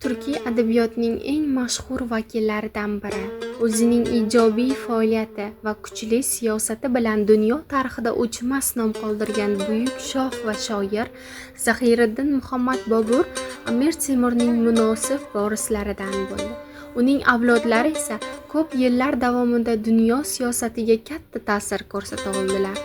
turkiy adabiyotining eng mashhur vakillaridan biri. O'zining ijobiy faoliyati va kuchli siyosati bilan dunyo tarixida o'chmas nom qoldirgan buyuk shoh va shoir Zahiriddin Muhammad Bobur Amir Temurning munosib vorislaridan bo'ldi. Uning avlodlari esa ko'p yillar davomida dunyo siyosatiga katta ta'sir ko'rsata oldilar.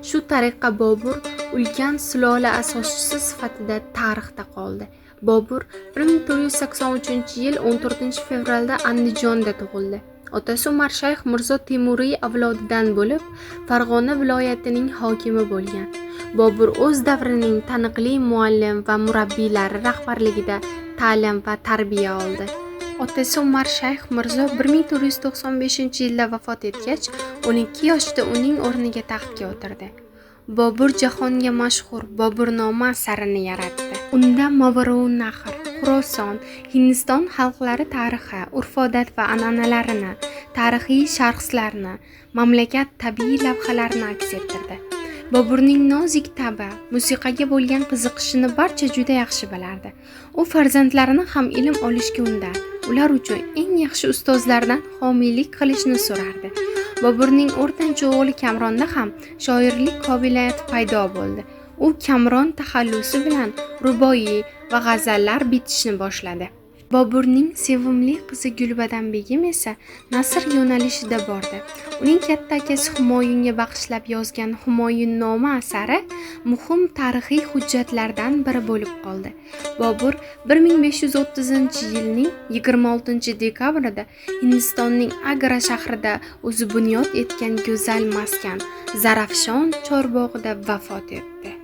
Shu tariqa Bobur ulkan sulola asoschisi sifatida tarixda qoldi. Bobur 1483-yil 14-fevralda Andijonda tug'ildi. Otasi Umar Shayx Mirzo Temuriy avlodidan bo'lib, Farg'ona viloyatining hokimi bo'lgan. Bobur o'z davrining taniqli muallim va murabbiylari rahbarligida ta'lim va tarbiya oldi. Otasi Umar Shayx Mirzo 1495-yilda vafot etgach, 12 yoshda uning o'rniga taxtga o'tirdi. Bobur jahonga mashhur Boburnoma asarini yaratdi. Unda Movaroun Nahr, Xuroson, Hindiston xalqlari tarixi, urf-odat va an'analarini, tarixiy shaxslarni, mamlakat tabiiy lavhalarini aks ettirdi. Boburning nozik tabi, musiqaga bo'lgan qiziqishini barcha juda yaxshi bilardi. U farzandlarini ham ilm olishga undar. Ular uchun eng yaxshi ustozlardan homiylik qilishni so'rardi. Boburning o'rtancha o'g'li Kamronda ham shoirlik qobiliyati paydo bo'ldi. U Kamron taxallusi bilan ruboiy va g'azallar bitishni boshladi. Boburning sevimli qizi Gulbadan begim esa nasr yo'nalishida bordi. Uning katta akasi Humoyunga bag'ishlab yozgan Humoyunnoma asari muhim tarixiy hujjatlardan biri bo'lib qoldi. Bobur 1530-yilning 26-dekabrida Hindistonning Agra shahrida o'zi bunyod etgan go'zal maskan Zarafshon chorbog'ida vafot etdi.